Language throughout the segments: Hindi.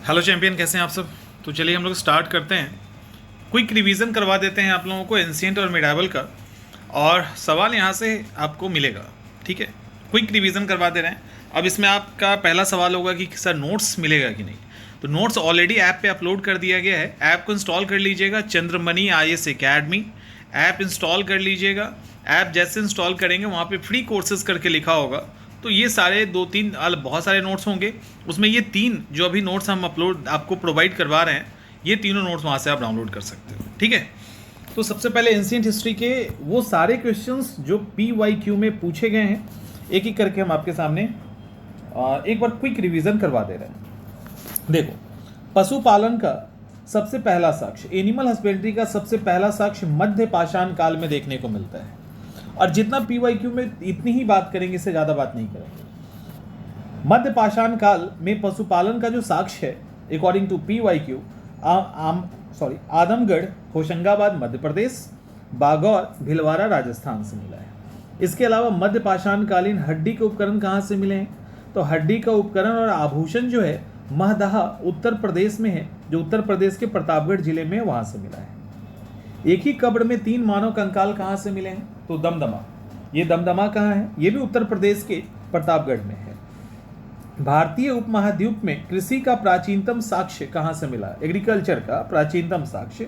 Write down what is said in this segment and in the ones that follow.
हेलो चैंपियन, कैसे हैं आप सब। तो चलिए हम लोग स्टार्ट करते हैं। क्विक रिवीजन करवा देते हैं आप लोगों को एंशिएंट और मिडावल का, और सवाल यहाँ से आपको मिलेगा। ठीक है, क्विक रिवीजन करवा दे रहे हैं। अब इसमें आपका पहला सवाल होगा कि सर नोट्स मिलेगा कि नहीं। तो नोट्स ऑलरेडी ऐप पे अपलोड कर दिया गया है। ऐप को इंस्टॉल कर लीजिएगा, Chandramani IAS academy app install कर लीजिएगा। ऐप जैसे इंस्टॉल करेंगे वहाँ पे फ्री कोर्सेज करके लिखा होगा। तो ये सारे दो तीन बहुत सारे नोट्स होंगे, उसमें ये तीन जो अभी नोट्स हम अपलोड आपको प्रोवाइड करवा रहे हैं, ये तीनों नोट्स वहाँ से आप डाउनलोड कर सकते हो। ठीक है, तो सबसे पहले एंशिएंट हिस्ट्री के वो सारे क्वेश्चंस जो PYQ में पूछे गए हैं, एक एक करके हम आपके सामने एक बार क्विक रिवीजन करवा दे रहे हैं। देखो, पशुपालन का सबसे पहला साक्ष्य, एनिमल हस्बेंड्री का सबसे पहला साक्ष्य मध्य पाषाण काल में देखने को मिलता है। और जितना PYQ में इतनी ही बात करेंगे, इससे ज़्यादा बात नहीं करेंगे। मध्य पाषाण काल में पशुपालन का जो साक्ष्य है according to PYQ, Adamgarh Hoshangabad Madhya Pradesh, Bagor Bhilwara Rajasthan से मिला है। इसके अलावा मध्य पाषाण कालीन हड्डी के उपकरण कहाँ से मिले हैं? तो हड्डी का उपकरण और आभूषण जो है महदहा उत्तर प्रदेश में है, जो उत्तर प्रदेश के प्रतापगढ़ जिले में वहां से मिला है। एक ही कब्र में 3 मानव कंकाल कहाँ से मिले हैं? तो दमदमा। ये दमदमा कहाँ है? ये भी उत्तर प्रदेश के प्रतापगढ़ में है। भारतीय उपमहाद्वीप में कृषि का प्राचीनतम साक्ष्य कहाँ से मिला? एग्रीकल्चर का प्राचीनतम साक्ष्य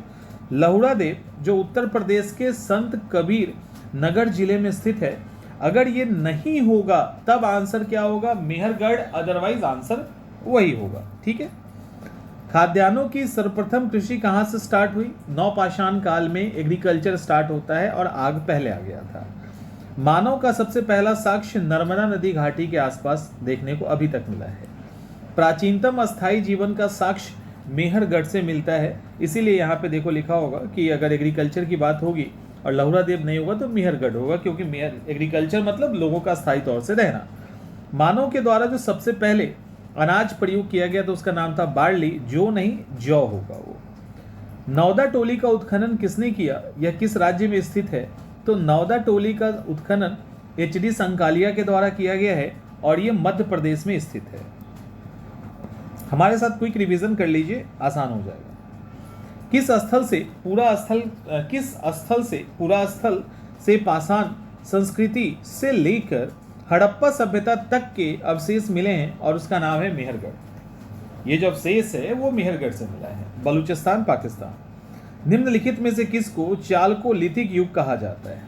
लहुड़ा देव, जो उत्तर प्रदेश के संत कबीर नगर जिले में स्थित है। अगर ये नहीं होगा तब आंसर क्या होगा? मेहरगढ़, अदरवाइज आंसर वही होगा। ठीक है, खाद्यान्नों की सर्वप्रथम कृषि कहाँ से स्टार्ट हुई? नवपाषाण काल में एग्रीकल्चर स्टार्ट होता है और आग पहले आ गया था। मानव का सबसे पहला साक्ष्य नर्मदा नदी घाटी के आसपास देखने को अभी तक मिला है। प्राचीनतम अस्थायी जीवन का साक्ष्य मेहरगढ़ से मिलता है। इसीलिए यहाँ पे देखो लिखा होगा कि अगर एग्रीकल्चर की बात होगी और लहुड़ा देव नहीं होगा तो मेहरगढ़ होगा, क्योंकि एग्रीकल्चर मतलब लोगों का स्थायी तौर से रहना। मानव के द्वारा जो सबसे पहले अनाज प्रयोग किया गया तो उसका नाम था बार्ली, जो नहीं जौ होगा वो। नौदा टोली का उत्खनन किसने किया? यह किस राज्य में स्थित है? तो नौदा टोली का उत्खनन HD संकालिया के द्वारा किया गया है और यह मध्य प्रदेश में स्थित है। हमारे साथ क्विक रिवीजन कर लीजिए, आसान हो जाएगा। किस स्थल से पूरा स्थल से पाषाण संस्कृति से लेकर हड़प्पा सभ्यता तक के अवशेष मिले हैं और उसका नाम है मेहरगढ़। ये जो अवशेष है वो मेहरगढ़ से मिला है, बलूचिस्तान, पाकिस्तान। निम्नलिखित में से किसको चालकोलिथिक युग कहा जाता है?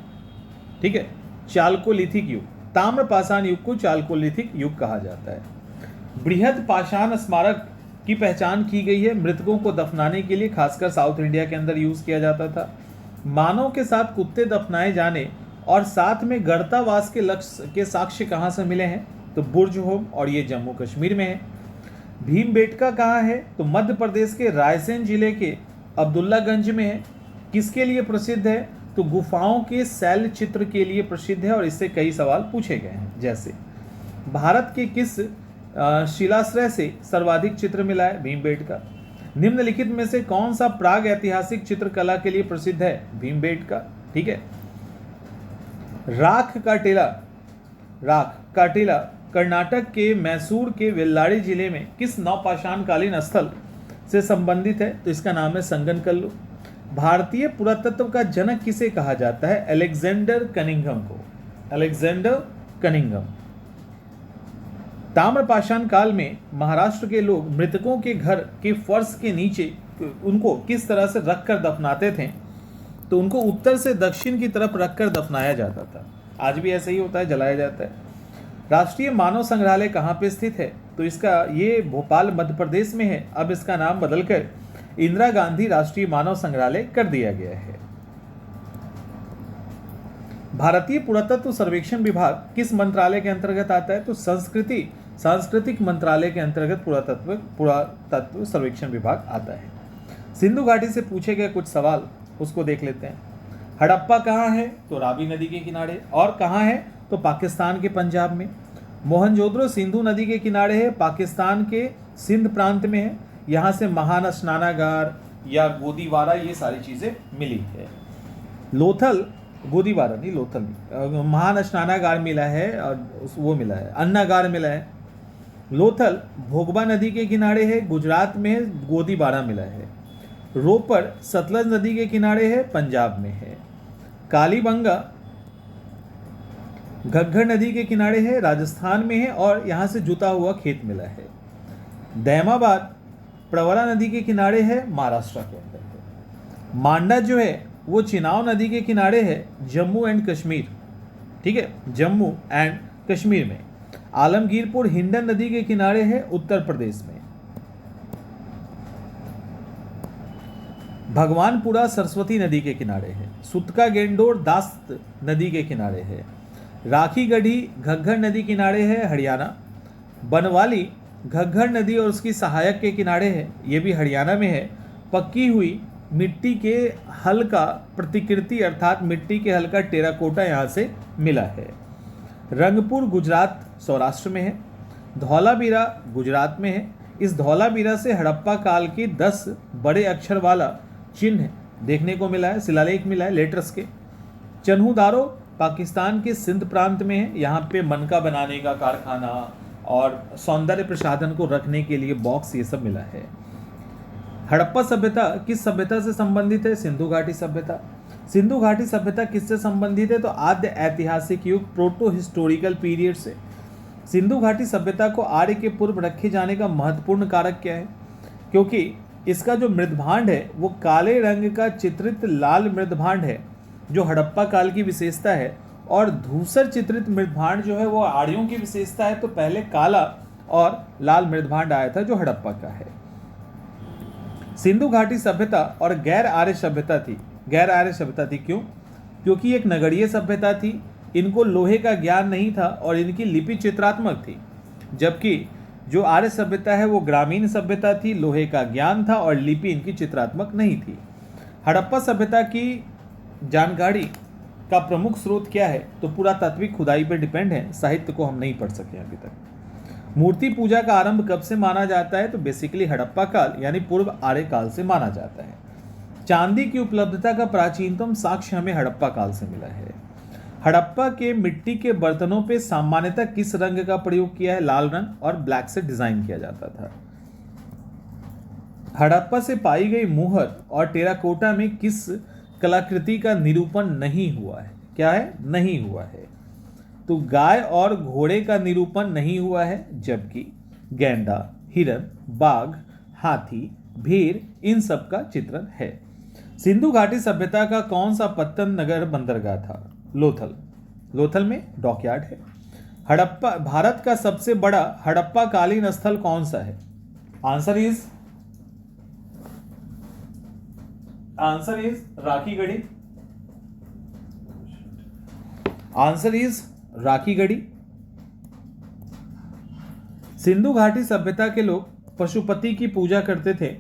ठीक है, चालकोलिथिक युग। ताम्र पाषाण युग को चालकोलिथिक युग कहा जाता है। बृहद पाषाण स्मारक की पहचान की गई है। मृतकों को दफनाने के लिए खासकर साउथ इंडिया के अंदर यूज किया जाता था। मानव के साथ कुत्ते दफनाए जाने और साथ में गर्तावास के लक्ष्य के साक्ष्य कहाँ से मिले हैं? तो बुर्ज होम, और ये जम्मू कश्मीर में है। भीमबेटका कहाँ है? तो मध्य प्रदेश के रायसेन जिले के अब्दुल्लागंज में है। किसके लिए प्रसिद्ध है? तो गुफाओं के शैल चित्र के लिए प्रसिद्ध है और इससे कई सवाल पूछे गए हैं। जैसे भारत के किस शिलाश्रय से सर्वाधिक चित्र मिला है? भीमबेटका। निम्नलिखित में से कौन सा प्राग ऐतिहासिक चित्रकला के लिए प्रसिद्ध है? भीमबेटका। ठीक है, राख का टीला कर्नाटक के मैसूर के वेल्लारी जिले में किस नवपाषाण कालीन स्थल से संबंधित है? तो इसका नाम है संगनकल्लू। भारतीय पुरातत्व का जनक किसे कहा जाता है? अलेक्जेंडर कनिंघम को। Alexander Cunningham. ताम्रपाषाण काल में महाराष्ट्र के लोग मृतकों के घर के फर्श के नीचे उनको किस तरह से रखकर दफनाते थे? तो उनको उत्तर से दक्षिण की तरफ रखकर दफनाया जाता था। आज भी ऐसा ही होता है, जलाया जाता है। राष्ट्रीय मानव संग्रहालय कहाँ पे स्थित है? तो ये भोपाल मध्य प्रदेश में है। अब इसका नाम बदलकर इंदिरा गांधी राष्ट्रीय मानव संग्रहालय कर दिया गया है। भारतीय पुरातत्व सर्वेक्षण विभाग किस मंत्रालय के अंतर्गत आता है? तो सांस्कृतिक मंत्रालय के अंतर्गत पुरातत्व सर्वेक्षण विभाग आता है। सिंधु घाटी से पूछे गए कुछ सवाल उसको देख लेते हैं। हड़प्पा कहाँ है? तो रावी नदी के किनारे। और कहाँ है? तो पाकिस्तान के पंजाब में। मोहनजोदड़ो सिंधु नदी के किनारे है, पाकिस्तान के सिंध प्रांत में है। यहाँ से महान स्नानागार या गोदीवारा, ये सारी चीज़ें मिली है। लोथल, गोदीवारा नहीं, लोथल नहीं, महान स्नानागार मिला है और वो मिला है, अन्नागार मिला है। लोथल भोगबा नदी के किनारे है, गुजरात में है, गोदी बारामूला है। रोपर सतलज नदी के किनारे है, पंजाब में है। कालीबंगा घग्गर नदी के किनारे है, राजस्थान में है और यहाँ से जुता हुआ खेत मिला है। दैमाबाद प्रवरा नदी के किनारे है, महाराष्ट्र के अंदर है। मांडा जो है वो चिनाव नदी के किनारे है, जम्मू एंड कश्मीर, ठीक है, जम्मू एंड कश्मीर में। आलमगीरपुर हिंडन नदी के किनारे है, उत्तर प्रदेश में। भगवानपुरा सरस्वती नदी के किनारे है। सुतका गेंडोर दास्त नदी के किनारे है। राखी गढ़ी घग्गर नदी किनारे है, हरियाणा। बनवाली घग्गर नदी और उसकी सहायक के किनारे है, ये भी हरियाणा में है। पक्की हुई मिट्टी के हल का प्रतिकृति अर्थात मिट्टी के हल का टेराकोटा यहाँ से मिला है। रंगपुर गुजरात सौराष्ट्र में है। धौलावीरा गुजरात में है। इस धौलावीरा से हड़प्पा काल के 10 बड़े अक्षर वाला चिन्ह देखने को मिला है, शिलालेख मिला है लेटर्स के। चन्हूदारो पाकिस्तान के सिंध प्रांत में है। यहाँ पे मनका बनाने का कारखाना और सौंदर्य प्रसाधन को रखने के लिए बॉक्स ये सब मिला है। हड़प्पा सभ्यता किस सभ्यता से संबंधित है? सिंधु घाटी सभ्यता। सिंधु घाटी सभ्यता किससे संबंधित है? तो आद्य ऐतिहासिक युग प्रोटो हिस्टोरिकल पीरियड से। सिंधु घाटी सभ्यता को आर्य के पूर्व रखे जाने का महत्वपूर्ण कारक क्या है? क्योंकि इसका जो मृदभांड है वो काले रंग का चित्रित लाल मृदभांड है जो हड़प्पा काल की विशेषता है, और धूसर चित्रित मृदभांड जो है वो आर्यों की विशेषता है। तो पहले काला और लाल मृदभांड आया था जो हड़प्पा का है। सिंधु घाटी सभ्यता और गैर आर्य सभ्यता थी। गैर आर्य सभ्यता थी क्यों? क्योंकि एक नगरीय सभ्यता थी, इनको लोहे का ज्ञान नहीं था और इनकी लिपि चित्रात्मक थी। जबकि जो आर्य सभ्यता है वो ग्रामीण सभ्यता थी, लोहे का ज्ञान था और लिपि इनकी चित्रात्मक नहीं थी। हड़प्पा सभ्यता की जानकारी का प्रमुख स्रोत क्या है? तो पुरातात्विक खुदाई पर डिपेंड है, साहित्य को हम नहीं पढ़ सके अभी तक। मूर्ति पूजा का आरंभ कब से माना जाता है? तो बेसिकली हड़प्पा काल यानी पूर्व आर्य काल से माना जाता है। चांदी की उपलब्धता का प्राचीनतम साक्ष्य हमें हड़प्पा काल से मिला है। हड़प्पा के मिट्टी के बर्तनों पे सामान्यतः किस रंग का प्रयोग किया है? लाल रंग और ब्लैक से डिजाइन किया जाता था। हड़प्पा से पाई गई मुहर और टेराकोटा में किस कलाकृति का निरूपण नहीं हुआ है? क्या है? नहीं हुआ है। तो गाय और घोड़े का निरूपण नहीं हुआ है, जबकि गैंडा, हिरन, बाघ, हाथी, भेड़ इन सब का चित्रण है। सिंधु घाटी सभ्यता का कौन सा पत्तन नगर बंदरगाह था? लोथल। लोथल में डॉकयार्ड है। हड़प्पा भारत का सबसे बड़ा हड़प्पा कालीन स्थल कौन सा है? Answer is Rakhigarhi. Answer is Rakhigarhi. Sindhu घाटी सभ्यता के लोग पशुपति की पूजा करते थे,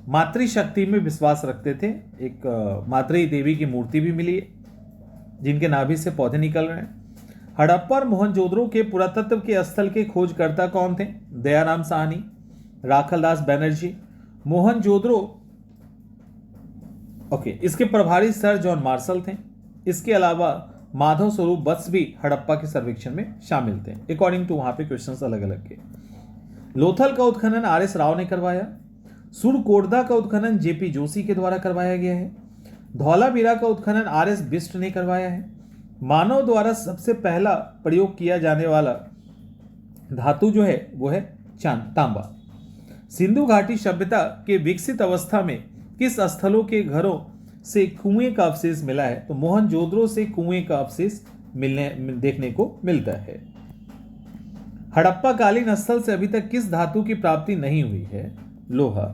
मातृशक्ति में विश्वास रखते थे। एक मातृ देवी की मूर्ति भी मिली है जिनके नाभि से पौधे निकल रहे हैं। हड़प्पा और मोहनजोदड़ो के पुरातत्व के स्थल के खोजकर्ता कौन थे? दयाराम साहनी, राखलदास बनर्जी, मोहनजोदड़ो इसके प्रभारी सर जॉन मार्शल थे। इसके अलावा माधव स्वरूप बत्स भी हड़प्पा के सर्वेक्षण में शामिल थे। अकॉर्डिंग टू वहां पे क्वेश्चंस अलग अलग के। लोथल का उत्खनन आर.एस. राव ने करवाया। सुरकोटदा का उत्खनन जेपी जोशी के द्वारा करवाया गया है। धौलावीरा का उत्खनन आर.एस. बिष्ट ने करवाया है। मानव द्वारा सबसे पहला प्रयोग किया जाने वाला धातु जो है वो है तांबा। सिंधु घाटी सभ्यता के विकसित अवस्था में किस स्थलों के घरों से कुएं का अवशेष मिला है? तो मोहनजोदड़ो से कुएं का अवशेष देखने को मिलता है। हड़प्पा कालीन स्थल से अभी तक किस धातु की प्राप्ति नहीं हुई है? लोहा।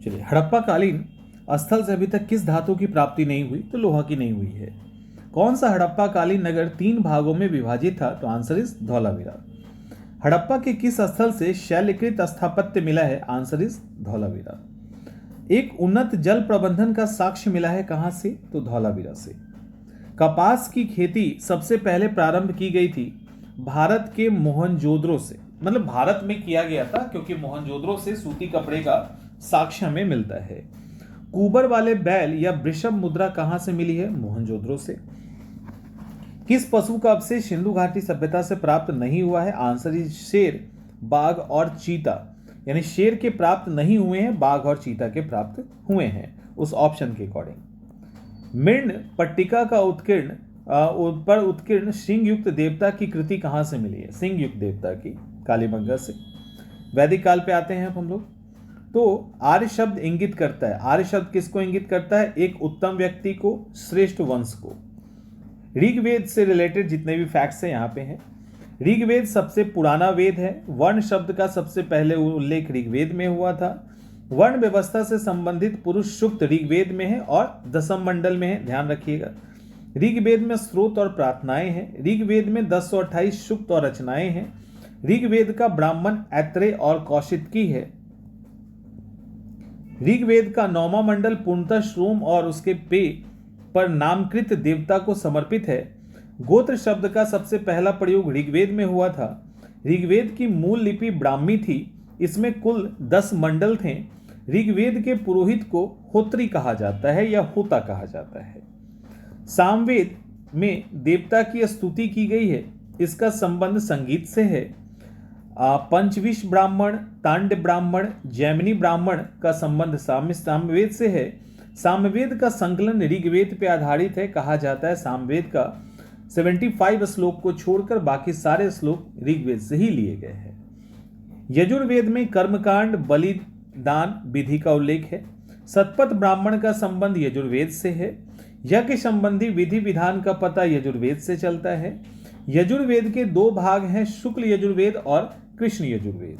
चलिए, हड़प्पा कालीन स्थल से अभी तक किस धातु की प्राप्ति नहीं हुई? तो लोहा की नहीं हुई है। कौन सा हड़प्पा कालीन नगर 3 भागों में विभाजित था? तो आंसर इज धौलावीरा। हड़प्पा के किस स्थल से शैलकृत स्थापत्य मिला है? Answer is Dholavira. एक उन्नत जल प्रबंधन का साक्ष्य मिला है कहां से? तो धौलावीरा से। कपास की खेती सबसे पहले प्रारंभ की गई थी भारत के मोहनजोदड़ो से, मतलब भारत में किया गया था क्योंकि मोहनजोदड़ो से सूती कपड़े का साक्ष्य में मिलता है। कुबर वाले बैल या वृषभ मुद्रा कहां से मिली है? मोहनजोदड़ो से। किस पशु का अवशेष सिंधु घाटी सभ्यता से प्राप्त नहीं हुआ है? आंसर इज शेर, बाघ और चीता। यानी शेर के प्राप्त नहीं हुए हैं, बाघ और चीता के प्राप्त हुए हैं उस ऑप्शन के अकॉर्डिंग। मृण पट्टिका का उत्कीर्ण सिंह युक्त देवता की कृति कहां से मिली है? सिंह युक्त देवता की कालीबंगा से। वैदिक काल पे आते हैं हम लोग। तो आर्य शब्द इंगित करता है, आर्य शब्द किसको इंगित करता है? एक उत्तम व्यक्ति को, श्रेष्ठ वंश को। ऋग्वेद से रिलेटेड जितने भी फैक्ट्स हैं यहाँ पे हैं। ऋग्वेद सबसे पुराना वेद है। वर्ण शब्द का सबसे पहले उल्लेख ऋग्वेद में हुआ था। वर्ण व्यवस्था से संबंधित पुरुष सूक्त ऋग्वेद में है और दशम मंडल में है, ध्यान रखिएगा। ऋग्वेद में स्रोत और प्रार्थनाएं हैं। ऋग्वेद में 1028 सूक्त और रचनाएं हैं। ऋग्वेद का ब्राह्मण ऐत्रेय और कौशिकी है। ऋग्वेद का 9वां मंडल पूर्णतः श्रोम और उसके पेय पर नामकृत देवता को समर्पित है। गोत्र शब्द का सबसे पहला प्रयोग ऋग्वेद में हुआ था। ऋग्वेद की मूल लिपि ब्राह्मी थी। इसमें कुल 10 मंडल थे। ऋग्वेद के पुरोहित को होत्री कहा जाता है या होता कहा जाता है। सामवेद में देवता की स्तुति की गई है। इसका संबंध संगीत से है। पंचविश ब्राह्मण, तांड ब्राह्मण, जैमिनी ब्राह्मण का संबंध सामवेद से है। सामवेद का संकलन ऋग्वेद पे आधारित है। कहा जाता है सामवेद का 75 श्लोक को छोड़कर बाकी सारे श्लोक ऋग्वेद से ही लिए गए हैं। यजुर्वेद में कर्मकांड, बलिदान विधि का उल्लेख है। शतपथ ब्राह्मण का संबंध यजुर्वेद से है। यज्ञ संबंधी विधि विधान का पता यजुर्वेद से चलता है। यजुर्वेद के 2 भाग हैं, शुक्ल यजुर्वेद और कृष्ण यजुर्वेद।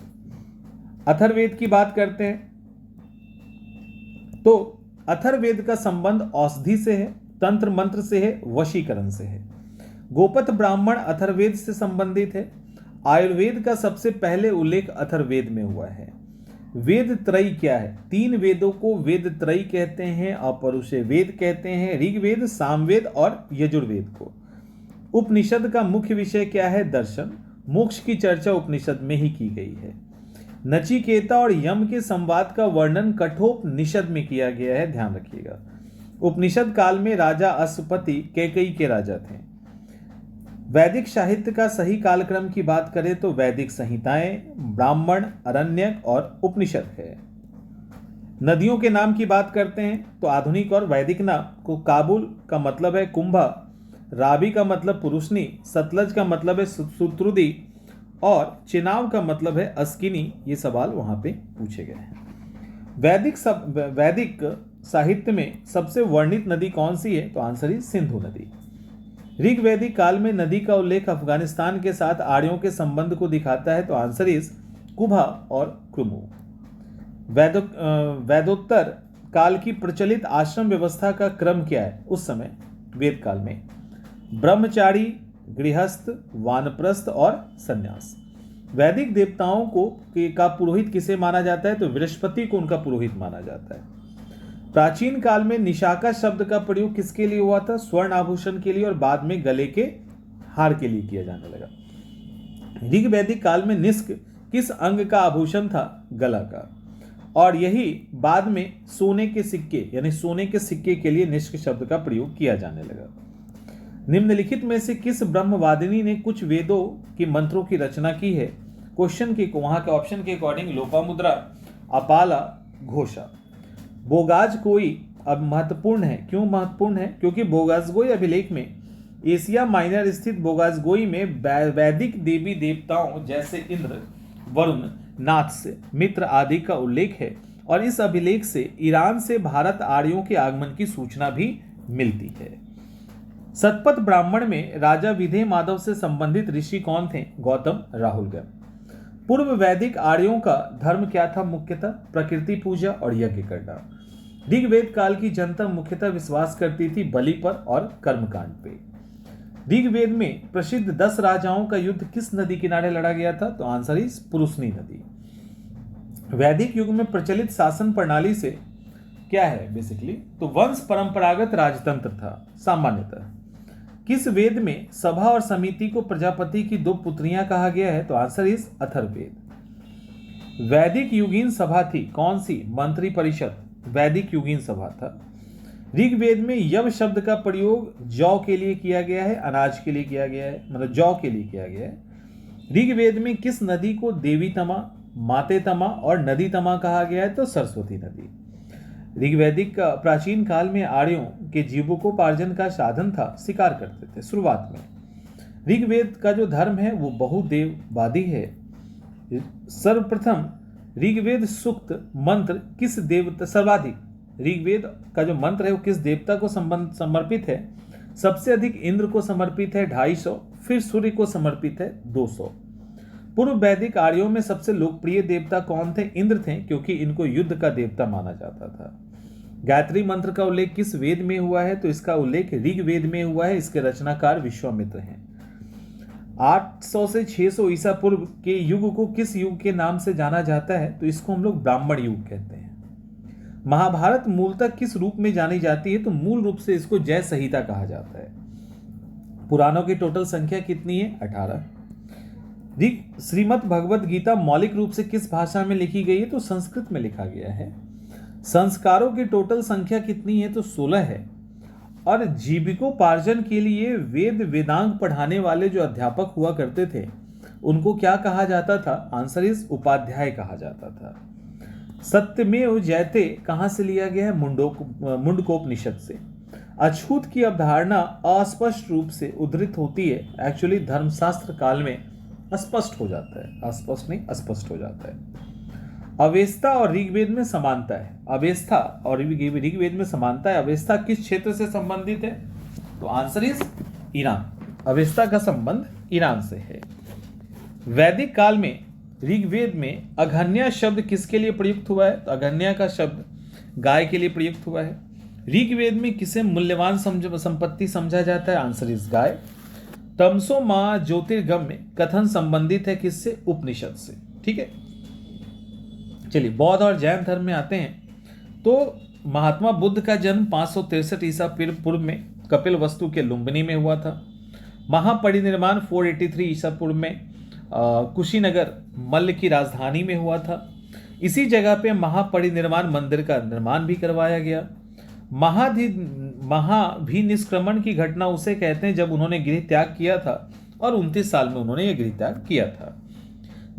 अथर्ववेद की बात करते हैं तो अथर्ववेद का संबंध औषधि से है, तंत्र मंत्र से है, वशीकरण से है। गोपथ ब्राह्मण अथर्ववेद से संबंधित है। आयुर्वेद का सबसे पहले उल्लेख अथर्ववेद में हुआ है। वेद त्रयी क्या है? 3 वेदों को वेद त्रयी कहते हैं, अपरुषे वेद कहते हैं, ऋग्वेद, सामवेद और यजुर्वेद को। उपनिषद का मुख्य विषय क्या है? दर्शन। मोक्ष की चर्चा उपनिषद में ही की गई है। नचिकेता और यम के संवाद का वर्णन कठोपनिषद में किया गया है, ध्यान रखिएगा। उपनिषद काल में राजा अश्वपति कैकेयी के राजा थे। वैदिक साहित्य का सही कालक्रम की बात करें तो वैदिक संहिताएं, ब्राह्मण, अरण्यक और उपनिषद है। नदियों के नाम की बात करते हैं तो आधुनिक और वैदिक नाम को काबुल का मतलब है कुंभा, रावी का मतलब पुरुषनी, सतलज का मतलब है सुत्रुदी और चेनाब का मतलब है अस्किनी। ये सवाल वहां पे पूछे गए हैं। वैदिक साहित्य में सबसे वर्णित नदी कौन सी है? तो आंसर इज सिंधु नदी। ऋग्वैदिक काल में नदी का उल्लेख अफगानिस्तान के साथ आर्यों के संबंध को दिखाता है, तो आंसर इज कुभा और क्रुमु। वैदोत्तर काल की प्रचलित आश्रम व्यवस्था का क्रम क्या है उस समय वेद काल में? ब्रह्मचारी, गृहस्थ, वानप्रस्थ और संन्यास। वैदिक देवताओं का पुरोहित किसे माना जाता है? तो बृहस्पति को उनका पुरोहित माना जाता है। प्राचीन काल में निशाका शब्द का प्रयोग किसके लिए हुआ था? स्वर्ण आभूषण के लिए और बाद में गले के हार के लिए किया जाने लगा। ऋग्वैदिक काल में निष्क किस अंग का आभूषण था? गला का। और यही बाद में सोने के सिक्के यानी सोने के सिक्के के लिए निष्क शब्द का प्रयोग किया जाने लगा। निम्नलिखित में से किस ब्रह्मवादिनी ने कुछ वेदों के मंत्रों की रचना की है? क्वेश्चन के वहां के ऑप्शन के अकॉर्डिंग लोपामुद्रा, अपाला, घोषा। बोगाजगोई अब महत्वपूर्ण है। क्यों महत्वपूर्ण है? क्योंकि बोगाजगोई अभिलेख में एशिया माइनर स्थित बोगाजगोई में वैदिक देवी देवताओं जैसे इंद्र, वरुण, नाथ, मित्र आदि का उल्लेख है और इस अभिलेख से ईरान से भारत आर्यों के आगमन की सूचना भी मिलती है। शतपथ ब्राह्मण में राजा विधेय माधव से संबंधित ऋषि कौन थे? गौतम, राहुलगण। पूर्व वैदिक आर्यों का धर्म क्या था? मुख्यतः प्रकृति पूजा और यज्ञ करना। ऋग्वेद काल की जनता मुख्यतः विश्वास करती थी बलि पर और कर्मकांड पे। ऋग्वेद में प्रसिद्ध 10 राजाओं का युद्ध किस नदी किनारे लड़ा गया था? तो आंसर इज पुरुषनी नदी। वैदिक युग में प्रचलित शासन प्रणाली से क्या है बेसिकली? तो वंश परंपरागत राजतंत्र था सामान्यतः। किस वेद में सभा और समिति को प्रजापति की 2 पुत्रियां कहा गया है? तो आंसर इज अथर्ववेद। वैदिक युगीन सभा थी कौन सी? मंत्री परिषद वैदिक युगीन सभा था। ऋग्वेद में यव शब्द का प्रयोग जौ के लिए किया गया है, अनाज के लिए किया गया है, मतलब जौ के लिए किया गया है। ऋग्वेद में किस नदी को देवी तमा, माते तमा और नदी तमा कहा गया है? तो सरस्वती नदी। ऋग्वैदिक प्राचीन काल में आर्यों के जीविकोपार्जन का साधन था, शिकार करते थे शुरुआत में। ऋग्वेद का जो धर्म है वो बहुदेववादी है। सर्वप्रथम ऋग्वेद सूक्त मंत्र किस देवता सर्वाधिक, ऋग्वेद का जो मंत्र है वो किस देवता को समर्पित है? सबसे अधिक इंद्र को समर्पित है 250, फिर सूर्य को समर्पित है 200। पूर्व वैदिक आर्यों में सबसे लोकप्रिय देवता कौन थे? इंद्र थे, क्योंकि इनको युद्ध का देवता माना जाता था। गायत्री मंत्र का उल्लेख किस वेद में हुआ है? तो इसका उल्लेख ऋग्वेद में हुआ है। इसके रचनाकार विश्वामित्र हैं। 800 से 600 ईसा पूर्व के युग को किस युग के नाम से जाना जाता है? तो इसको हम लोग ब्राह्मण युग कहते हैं। महाभारत मूलतः किस रूप में जानी जाती है? तो मूल रूप से इसको जय संहिता कहा जाता है। पुराणों की टोटल संख्या कितनी है? 18। श्रीमद् भगवत गीता मौलिक रूप से किस भाषा में लिखी गई है? तो संस्कृत में लिखा गया है। संस्कारों की टोटल संख्या कितनी है? तो 16 है। और जीविकोपार्जन के लिए वेद वेदांग पढ़ाने वाले जो अध्यापक हुआ करते थे उनको क्या कहा जाता था? आंसर इज उपाध्याय कहा जाता था। सत्यमेव जयते कहां से लिया गया है? मुंडकोपनिषद से। अछूत की अवधारणा अस्पष्ट रूप से उद्धृत होती है, एक्चुअली धर्मशास्त्र काल में अस्पष्ट हो जाता है, अस्पष्ट नहीं अस्पष्ट हो जाता है। अवेस्ता और ऋग्वेद में समानता है। अवेस्ता और ऋग्वेद में समानता है। अवेस्ता किस क्षेत्र से संबंधित है? तो आंसर इज ईरान। अवेस्ता का संबंध ईरान से है। वैदिक काल में ऋग्वेद में अघन्या शब्द किसके लिए प्रयुक्त हुआ है? तो अघन्या का शब्द गाय के लिए प्रयुक्त हुआ है। ऋग्वेद में किसे मूल्यवान संपत्ति समझा जाता है? Answer is guy. तमसो मां ज्योतिर्गम्य कथन संबंधित है किससे? उपनिषद से। ठीक है, चलिए बौद्ध और जैन धर्म में आते हैं। तो महात्मा बुद्ध का जन्म 563 ईसा पूर्व में कपिलवस्तु के लुम्बिनी में हुआ था। महापरिनिर्वाण 483 ईसा पूर्व में कुशीनगर मल्ल की राजधानी में हुआ था। इसी जगह पे महापरिनिर्वाण मंदिर का निर्माण भी करवाया गया। महाभिनिष्क्रमण की घटना उसे कहते हैं जब उन्होंने गृह त्याग किया था और 29 साल में उन्होंने यह गृह त्याग किया था।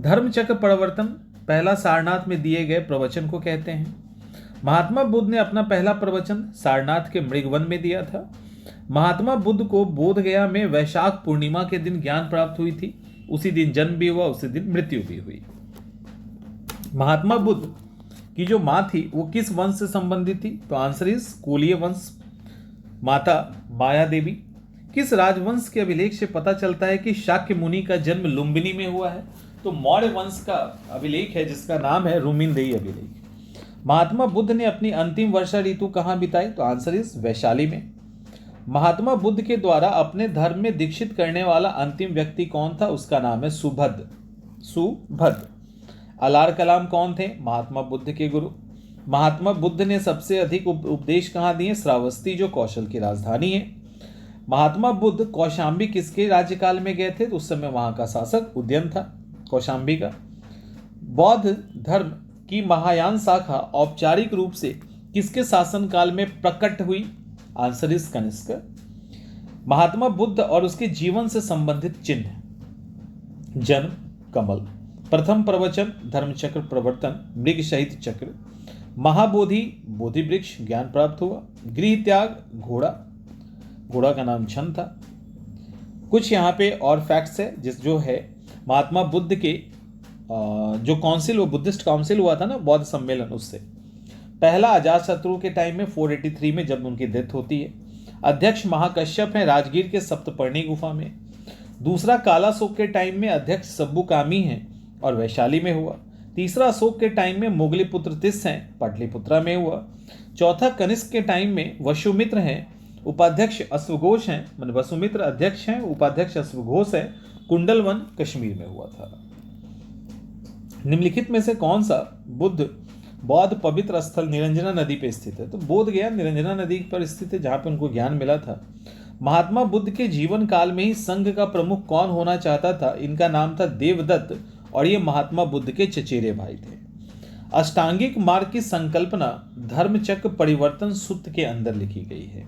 धर्मचक्र प्रवर्तन पहला सारनाथ में दिए गए प्रवचन को कहते हैं। महात्मा बुद्ध ने अपना पहला प्रवचन सारनाथ के मृगवन में दिया था। महात्मा बुद्ध को बोध गया में वैशाख पूर्णिमा के दिन ज्ञान प्राप्त हुई थी। उसी दिन जन्म भी हुआ, उसी दिन मृत्यु भी हुई। महात्मा बुद्ध की जो मां थी वो किस वंश से संबंधित थी? तो आंसर इज कोलीय वंश। माता माया देवी। किस राजवंश के अभिलेख से पता चलता है कि शाक्य मुनि का जन्म लुम्बिनी में हुआ है? तो मौर्य वंश का अभिलेख है जिसका नाम है रुमिनदेही अभिलेख। महात्मा बुद्ध ने अपनी अंतिम वर्षा ऋतु कहां बिताई? तो आंसर इज वैशाली में। महात्मा बुद्ध के द्वारा अपने धर्म में दीक्षित करने वाला अंतिम व्यक्ति कौन था? उसका नाम है सुभद्र। अलार कलाम कौन थे? महात्मा बुद्ध के गुरु। महात्मा बुद्ध ने सबसे अधिक उपदेश कहाँ दिए? श्रावस्ती, जो कौशल की राजधानी है। महात्मा बुद्ध कौशाम्बी किसके राज्यकाल में गए थे? तो उस समय वहां का शासक उदयन था कौशाम्बी का। बौद्ध धर्म की महायान शाखा औपचारिक रूप से किसके शासनकाल में प्रकट हुई? Answer is Kanishka. महात्मा बुद्ध और उसके जीवन से संबंधित चिन्ह: जन्म कमल, प्रथम प्रवचन धर्मचक्र प्रवर्तन, मृग सहित चक्र, महाबोधि बोधि वृक्ष ज्ञान प्राप्त हुआ, गृह त्याग घोड़ा का नाम छन था। कुछ यहाँ पे और फैक्ट्स है जो है महात्मा बुद्ध के जो काउंसिल, वो बुद्धिस्ट काउंसिल हुआ था ना, बौद्ध सम्मेलन, उससे पहला अजातशत्रु के टाइम में 483 में जब उनकी डेथ होती है। अध्यक्ष महाकश्यप हैं राजगीर के सप्तपर्णी गुफा में। दूसरा काला अशोक के टाइम में अध्यक्ष सब्बुकामी हैं और वैशाली में हुआ। तीसरा अशोक के टाइम में मोगलीपुत्र तिस हैं, पाटलिपुत्रा में हुआ। चौथा कनिष्क के टाइम में वसुमित्र हैं, उपाध्यक्ष अश्वघोष हैं, मतलब वसुमित्र अध्यक्ष हैं, उपाध्यक्ष अश्वघोष हैं, कुंडलवन कश्मीर में हुआ था। निम्नलिखित में से कौन सा बौद्ध पवित्र स्थल निरंजना नदी पे स्थित है? तो बोध गया निरंजना नदी पर स्थित है जहां पे उनको ज्ञान मिला था। महात्मा बुद्ध के जीवन काल में ही संघ का प्रमुख कौन होना चाहता था? इनका नाम था देवदत्त और ये महात्मा बुद्ध के चचेरे भाई थे। अष्टांगिक मार्ग की संकल्पना धर्मचक्र परिवर्तन सूत्र के अंदर लिखी गई है।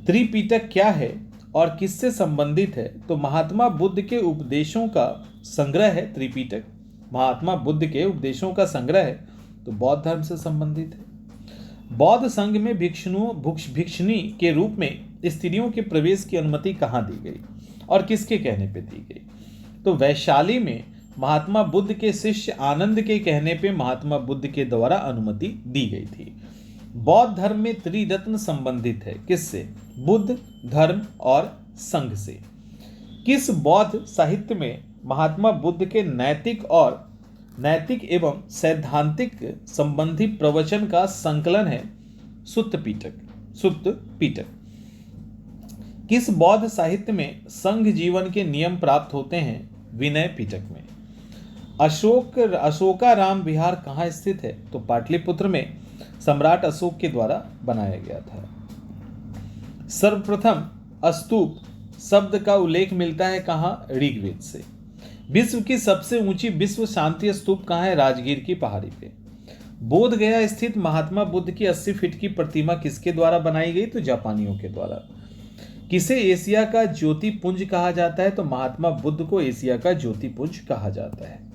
त्रिपिटक क्या है और किससे संबंधित है? तो महात्मा बुद्ध के उपदेशों का संग्रह है त्रिपिटक। महात्मा बुद्ध के उपदेशों का संग्रह है, तो बौद्ध धर्म से संबंधित है। बौद्ध संघ में भिक्षुणी के रूप में स्त्रियों के प्रवेश की अनुमति कहाँ दी गई और किसके कहने पे दी गई? तो वैशाली में महात्मा बुद्ध के शिष्य आनंद के कहने पे महात्मा बुद्ध के द्वारा अनुमति दी गई थी। बौद्ध धर्म में त्रिरत्न संबंधित है, किससे? बुद्ध, धर्म और संघ से। किस बौद्ध साहित्य में महात्मा बुद्ध के नैतिक एवं सैद्धांतिक संबंधी प्रवचन का संकलन है? सुत्त पिटक। किस बौद्ध साहित्य में संघ जीवन के नियम प्राप्त होते हैं? विनय पिटक में। अशोकाराम विहार कहाँ स्थित है? तो पाटलिपुत्र में सम्राट अशोक के द्वारा बनाया गया था। सर्वप्रथम स्तूप शब्द का उल्लेख मिलता है कहाँ? ऋग्वेद से। विश्व की सबसे ऊंची विश्व शांति स्तूप कहाँ है? राजगीर की पहाड़ी पे। बोध गया स्थित महात्मा बुद्ध की 80 फीट की प्रतिमा किसके द्वारा बनाई गई? तो जापानियों के द्वारा। किसे एशिया का ज्योतिपुंज कहा जाता है? तो महात्मा बुद्ध को एशिया का ज्योतिपुंज कहा जाता है।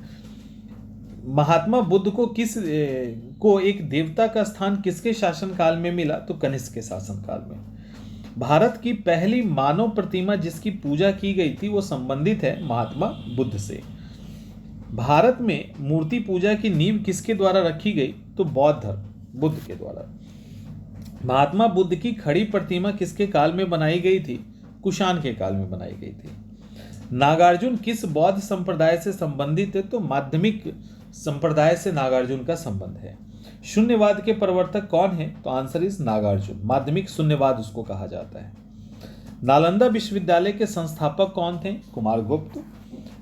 महात्मा बुद्ध को एक देवता का स्थान किसके शासनकाल में मिला? तो कनिष्क के शासनकाल में। भारत की पहली मानव प्रतिमा जिसकी पूजा की गई थी वो संबंधित है महात्मा बुद्ध से। भारत में मूर्ति पूजा की नींव किसके द्वारा रखी गई? तो बौद्ध धर्म बुद्ध के द्वारा। महात्मा बुद्ध की खड़ी प्रतिमा किसके काल में बनाई गई थी? कुषाण के काल में बनाई गई थी। नागार्जुन किस बौद्ध संप्रदाय से संबंधित है? तो माध्यमिक संप्रदाय से नागार्जुन का संबंध है। शून्यवाद के प्रवर्तक कौन है? तो आंसर इज नागार्जुन। माध्यमिक शून्यवाद उसको कहा जाता है। नालंदा विश्वविद्यालय के संस्थापक कौन थे? कुमारगुप्त।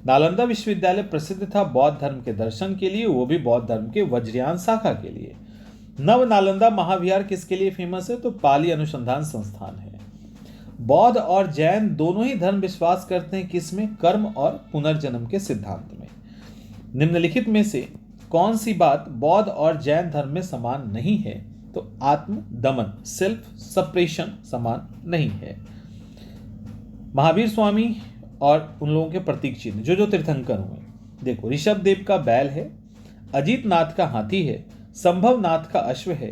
नालंदा विश्वविद्यालय प्रसिद्ध था बौद्ध धर्म के दर्शन के लिए, वो भी बौद्ध धर्म के वज्रयान शाखा के लिए। नव नालंदा महाविहार किसके लिए फेमस है? तो पाली अनुसंधान संस्थान है। बौद्ध और जैन दोनों ही धर्म विश्वास करते हैं किसमें? कर्म और पुनर्जन्म के सिद्धांत में। निम्नलिखित में से कौन सी बात बौद्ध और जैन धर्म में समान नहीं है? तो आत्म दमन, सेल्फ सप्रेशन समान नहीं है। महावीर स्वामी और उन लोगों के प्रतीक चिन्ह जो तीर्थंकर हुए, देखो ऋषभ देव का बैल है, अजीत नाथ का हाथी है, संभव नाथ का अश्व है,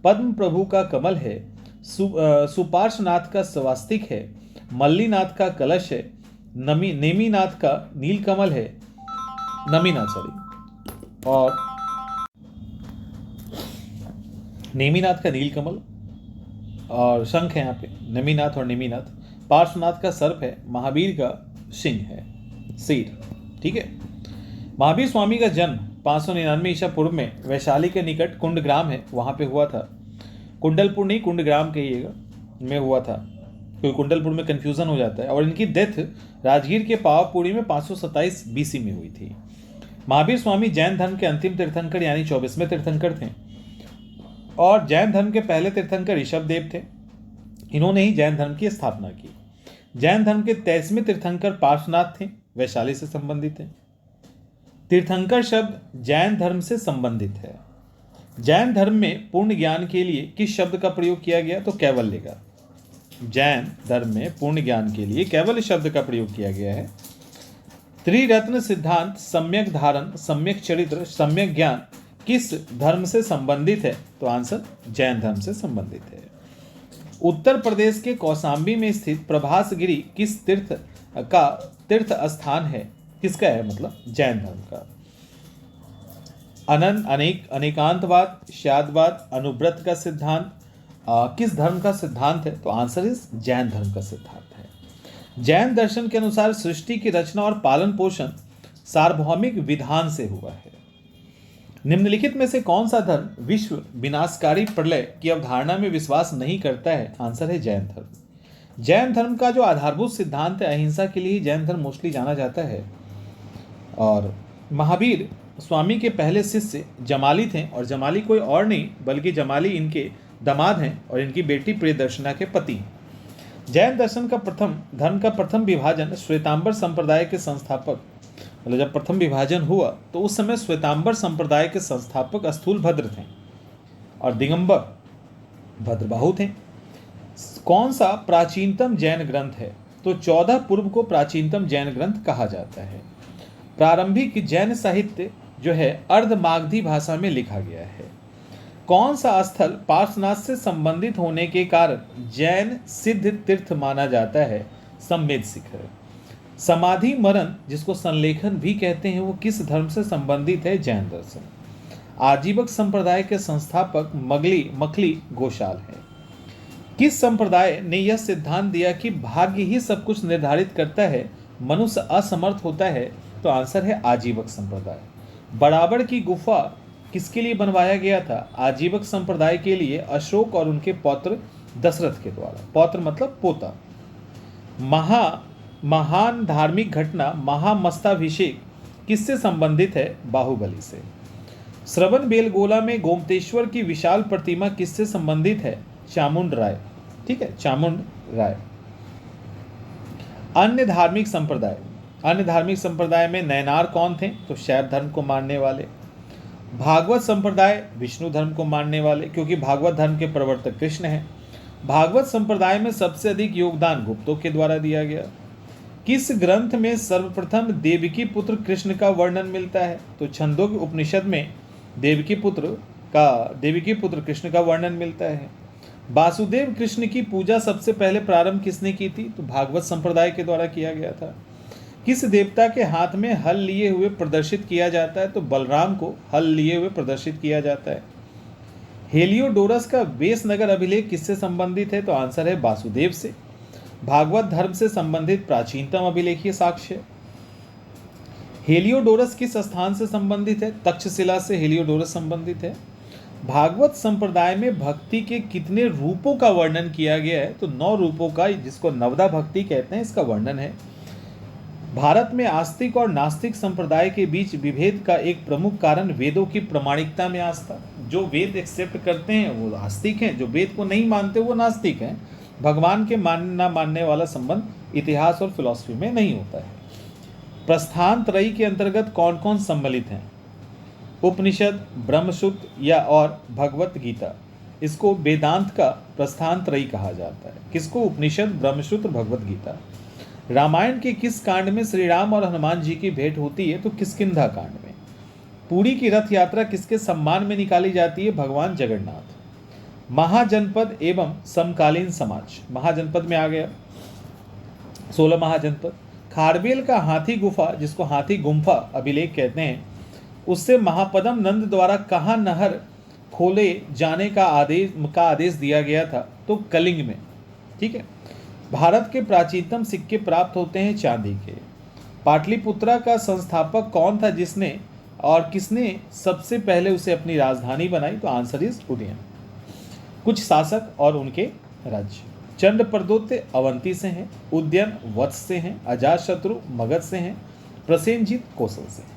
पद्म प्रभु का कमल है, सुपार्श्वनाथ का स्वास्तिक है, मल्लीनाथ का कलश है, नेमीनाथ का नीलकमल है, और नेमीनाथ का नीलकमल और शंख है यहाँ पे, नमीनाथ और नेमीनाथ। पार्श्वनाथ का सर्प है, महावीर का सिंह है, शेर। ठीक है। महावीर स्वामी का जन्म 599 ईसा पूर्व में वैशाली के निकट कुंडग्राम है, वहां पे हुआ था। कुंडलपुर नहीं, कुंडग्राम कहिएगा, में हुआ था, क्योंकि कुंडलपुर में कंफ्यूजन हो जाता है। और इनकी डेथ राजगीर के पावापुरी में 527 बीसी में हुई थी। महावीर स्वामी जैन धर्म के अंतिम तीर्थंकर यानी 24वें तीर्थंकर थे और जैन धर्म के पहले तीर्थंकर ऋषभ देव थे। इन्होंने ही जैन धर्म की स्थापना की। जैन धर्म के 23वें तीर्थंकर पार्श्वनाथ थे, वैशाली से संबंधित है। तीर्थंकर शब्द जैन धर्म से संबंधित है। जैन धर्म में पूर्ण ज्ञान के लिए किस शब्द का प्रयोग किया गया? तो कैवल्य का। जैन धर्म में पूर्ण ज्ञान के लिए कैवल्य शब्द का प्रयोग किया गया है। त्रिरत्न सिद्धांत, सम्यक धारण, सम्यक चरित्र, सम्यक ज्ञान किस धर्म से संबंधित है? तो आंसर जैन धर्म से संबंधित है। उत्तर प्रदेश के कौशाम्बी में स्थित प्रभासगिरी किस तीर्थ स्थान है? किसका है? मतलब जैन धर्म का। अनेकांतवाद, श्यादवाद, अनुव्रत का सिद्धांत किस धर्म का सिद्धांत है? तो आंसर इस जैन धर्म का सिद्धांत है। जैन दर्शन के अनुसार सृष्टि की रचना और पालन पोषण सार्वभौमिक विधान से हुआ है। निम्नलिखित में से कौन सा धर्म विश्व विनाशकारी प्रलय की अवधारणा में विश्वास नहीं करता है? आंसर है जैन धर्म। जैन धर्म का जो आधारभूत सिद्धांत है अहिंसा के लिए जैन धर्म मोस्टली जाना जाता है। और महावीर स्वामी के पहले शिष्य जमाली थे और जमाली कोई और नहीं बल्कि जमाली इनके दामाद हैं और इनकी बेटी प्रियदर्शना के पति। जैन दर्शन का धर्म का प्रथम विभाजन श्वेतांबर संप्रदाय के संस्थापक मतलब जब प्रथम विभाजन हुआ तो उस समय श्वेतांबर संप्रदाय के संस्थापक स्थूलभद्र थे और दिगंबर भद्रबाहु थे। कौन सा प्राचीनतम जैन ग्रंथ है? तो 14 पूर्व को प्राचीनतम जैन ग्रंथ कहा जाता है। प्रारंभिक जैन साहित्य जो है अर्धमागधी भाषा में लिखा गया है। कौन सा स्थल पार्श्वनाथ से संबंधित होने के कारण जैन सिद्ध तीर्थ माना जाता है? संमेद शिखर। समाधि मरण जिसको संलेखन भी कहते हैं वो किस धर्म से संबंधित है? जैन दर्शन। आजीवक संप्रदाय के संस्थापक मखली गोशाल है। किस संप्रदाय ने यह सिद्धांत दिया कि भाग्य ही सब कुछ निर्धारित करता है, मनुष्य असमर्थ होता है? तो आंसर है आजीवक संप्रदाय। बराबर की गुफा किसके लिए बनवाया गया था? आजीवक संप्रदाय के लिए, अशोक और उनके पौत्र दशरथ के द्वारा। पौत्र मतलब पोता। महान धार्मिक घटना महामस्ताभिषेक किससे संबंधित है? बाहुबली से। श्रवण बेलगोला में गोमतेश्वर की विशाल प्रतिमा किससे संबंधित है? चामुंड राय। ठीक है, चामुंड राय। अन्य धार्मिक संप्रदाय में नयनार कौन थे? तो शैव धर्म को मानने वाले। भागवत संप्रदाय विष्णु धर्म को मानने वाले, क्योंकि भागवत धर्म के प्रवर्तक कृष्ण हैं। भागवत संप्रदाय में सबसे अधिक योगदान गुप्तों के द्वारा दिया गया। किस ग्रंथ में सर्वप्रथम देवकी पुत्र कृष्ण का वर्णन मिलता है? तो छंदोग्य उपनिषद में देवकी पुत्र कृष्ण का वर्णन मिलता है। वासुदेव कृष्ण की पूजा सबसे पहले प्रारंभ किसने की थी? तो भागवत संप्रदाय के द्वारा किया गया था। किस देवता के हाथ में हल लिए हुए प्रदर्शित किया जाता है? तो बलराम को हल लिए हुए प्रदर्शित किया जाता है। हेलियोडोरस का वेशनगर अभिलेख किससे संबंधित है? तो आंसर है वासुदेव से। भागवत धर्म से संबंधित प्राचीनतम अभिलेखीय साक्ष्य। हेलियोडोरस किस स्थान से संबंधित है? तक्षशिला से हेलियोडोरस संबंधित है। भागवत संप्रदाय में भक्ति के कितने रूपों का वर्णन किया गया है? तो 9 रूपों का, जिसको नवदा भक्ति कहते हैं, इसका वर्णन है। भारत में आस्तिक और नास्तिक संप्रदाय के बीच विभेद का एक प्रमुख कारण वेदों की प्रामाणिकता में आस्था। जो वेद एक्सेप्ट करते हैं वो आस्तिक हैं, जो वेद को नहीं मानते वो नास्तिक हैं। भगवान के ना मानने वाला संबंध इतिहास और फिलॉसफी में नहीं होता है। प्रस्थान त्रयी के अंतर्गत कौन कौन सम्मिलित हैं? उपनिषद, ब्रह्मसूत्र या और भगवत गीता। इसको वेदांत का प्रस्थान त्रयी कहा जाता है। किसको? उपनिषद, ब्रह्मसूत्र, भगवत गीता। रामायण के किस कांड में श्री राम और हनुमान जी की भेंट होती है? तो किष्किंधा कांड में। पुरी की रथ यात्रा किसके सम्मान में निकाली जाती है? भगवान जगन्नाथ। महाजनपद एवं समकालीन समाज, महाजनपद में आ गया 16 महाजनपद। खारवेल का हाथी गुफा, जिसको हाथी गुम्फा अभिलेख कहते हैं, उससे महापदम नंद द्वारा कहाँ नहर खोले जाने का आदेश दिया गया था? तो कलिंग में। ठीक है। भारत के प्राचीनतम सिक्के प्राप्त होते हैं चांदी के। पाटलिपुत्रा का संस्थापक कौन था जिसने और किसने सबसे पहले उसे अपनी राजधानी बनाई? तो आंसर इज उदयन। कुछ शासक और उनके राज्य। चंद्रप्रदोत्य अवंती से हैं, उदयन वत्स से हैं, अजातशत्रु मगध से हैं, प्रसेनजीत कौशल से हैं।